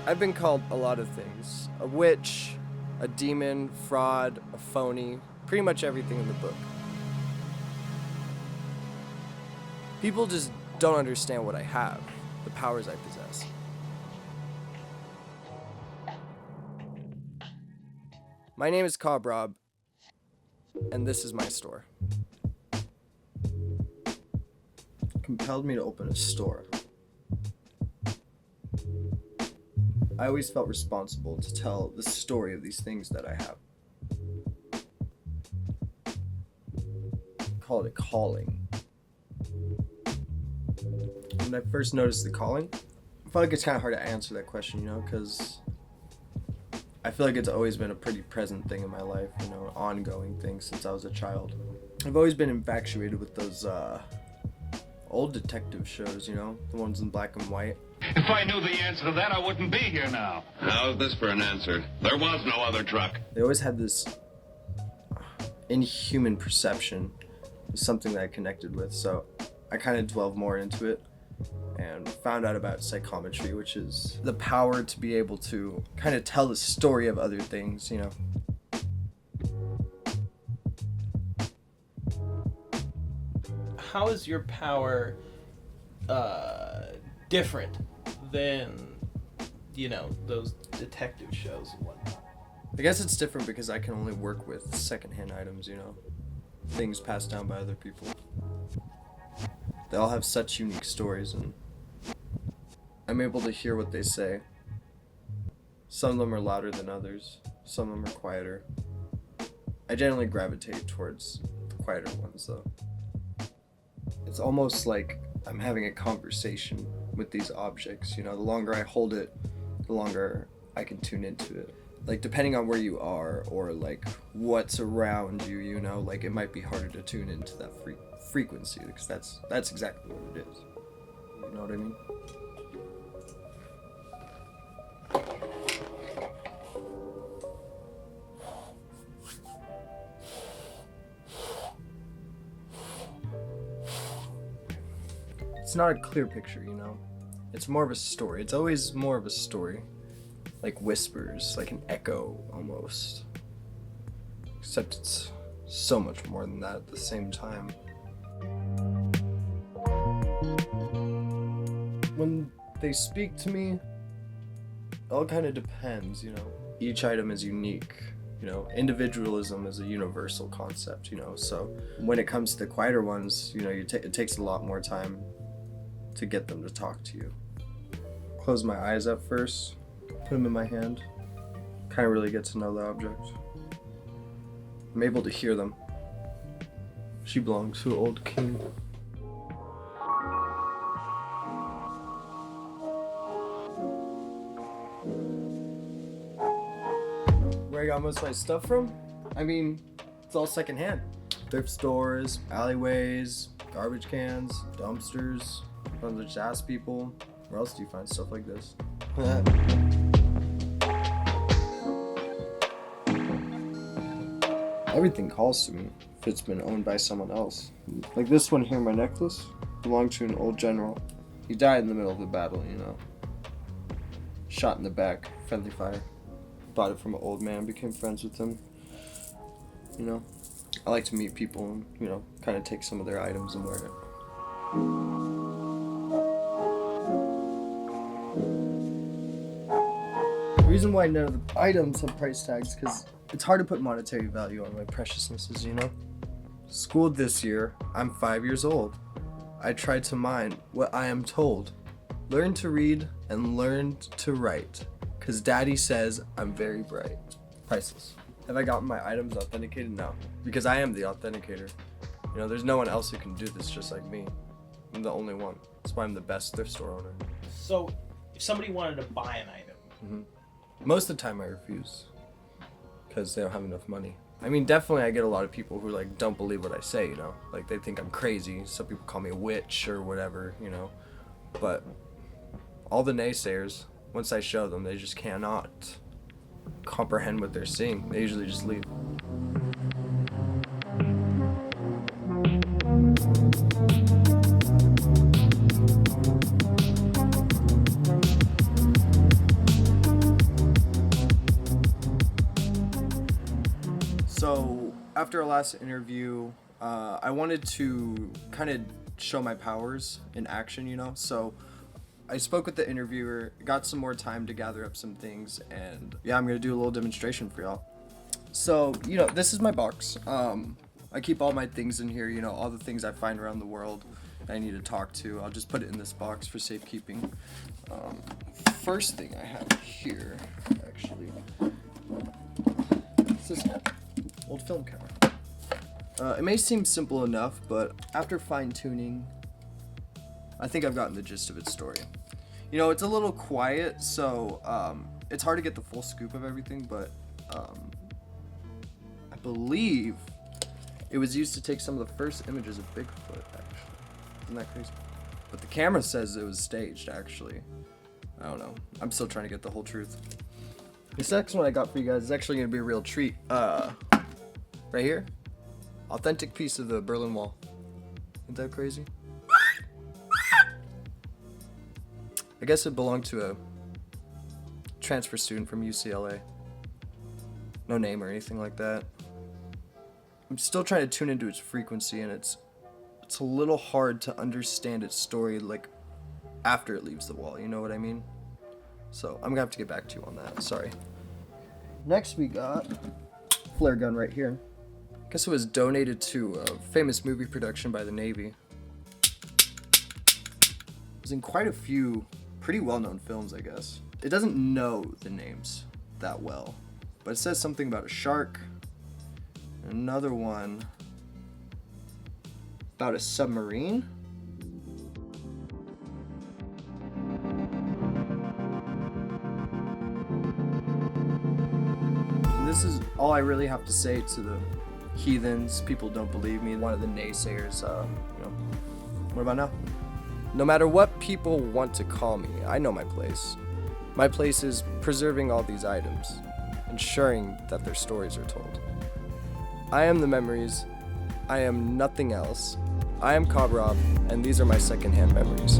I've been called a lot of things. A witch, a demon, fraud, a phony, pretty much everything in the book. People just don't understand what I have, the powers I possess. My name is Cobb Rob, and this is my store. Compelled me to open a store. I always felt responsible to tell the story of these things that I have. Call it a calling. When I first noticed the calling, I felt like it's kind of hard to answer that question, because I feel like it's always been a pretty present thing in my life, an ongoing thing since I was a child. I've always been infatuated with those old detective shows, the ones in black and white. If I knew the answer to that, I wouldn't be here now. How's this for an answer? There was no other truck. They always had this inhuman perception of something that I connected with, so I kind of delved more into it and found out about psychometry, which is the power to be able to kind of tell the story of other things, How is your power different than, those detective shows and whatnot? I guess it's different because I can only work with secondhand items, things passed down by other people. They all have such unique stories, and I'm able to hear what they say. Some of them are louder than others, some of them are quieter. I generally gravitate towards the quieter ones, though. It's almost like I'm having a conversation with these objects, the longer I hold it, the longer I can tune into it. Like, depending on where you are, or like what's around you, it might be harder to tune into that frequency, because that's exactly what it is. You know what I mean? It's not a clear picture, It's more of a story. It's always more of a story. Like whispers, like an echo almost. Except it's so much more than that at the same time. When they speak to me, it all kind of depends, Each item is unique. Individualism is a universal concept, So when it comes to the quieter ones, it takes a lot more time to get them to talk to you. Close my eyes up first, put them in my hand, kind of really get to know the object. I'm able to hear them. She belongs to an old king. Where I got most of my stuff from? It's all secondhand. Thrift stores, alleyways, garbage cans, dumpsters. Sometimes I just ask people, where else do you find stuff like this? Everything calls to me if it's been owned by someone else. Like this one here, my necklace, belonged to an old general. He died in the middle of the battle, Shot in the back, friendly fire. Bought it from an old man, became friends with him. I like to meet people and, kind of take some of their items and wear it. The reason why none of the items have price tags is because it's hard to put monetary value on my preciousnesses, Schooled this year, I'm 5 years old. I try to mind what I am told. Learn to read and learn to write, because Daddy says I'm very bright. Priceless. Have I gotten my items authenticated? No, because I am the authenticator. There's no one else who can do this just like me. I'm the only one. That's why I'm the best thrift store owner. So, if somebody wanted to buy an item, most of the time I refuse, because they don't have enough money. Definitely I get a lot of people who don't believe what I say, Like they think I'm crazy. Some people call me a witch or whatever, But all the naysayers, once I show them, they just cannot comprehend what they're seeing. They usually just leave. So after our last interview, I wanted to kind of show my powers in action, you know? So I spoke with the interviewer, got some more time to gather up some things, and yeah, I'm gonna do a little demonstration for y'all. So, you know, this is my box. I keep all my things in here, you know, all the things I find around the world I need to talk to. I'll just put it in this box for safekeeping. First thing I have here, actually, is this old film camera. It may seem simple enough, but after fine-tuning, I think I've gotten the gist of its story. You know, it's a little quiet, so it's hard to get the full scoop of everything, but I believe it was used to take some of the first images of Bigfoot, actually. Isn't that crazy? But the camera says it was staged, actually. I don't know. I'm still trying to get the whole truth. This next one I got for you guys is actually going to be a real treat. Right here. Authentic piece of the Berlin Wall. Isn't that crazy? I guess it belonged to a transfer student from UCLA. No name or anything like that. I'm still trying to tune into its frequency, and it's a little hard to understand its story, like, after it leaves the wall, you know what I mean? So I'm gonna have to get back to you on that, sorry. Next we got flare gun right here. I guess it was donated to a famous movie production by the Navy. It was in quite a few pretty well-known films, I guess. It doesn't know the names that well, but it says something about a shark. Another one about a submarine. And this is all I really have to say to the heathens. People don't believe me. One of the naysayers, you know. What about now? No matter what people want to call me, I know my place. My place is preserving all these items, ensuring that their stories are told. I am the memories. I am nothing else. I am Kobrov, and these are my secondhand memories.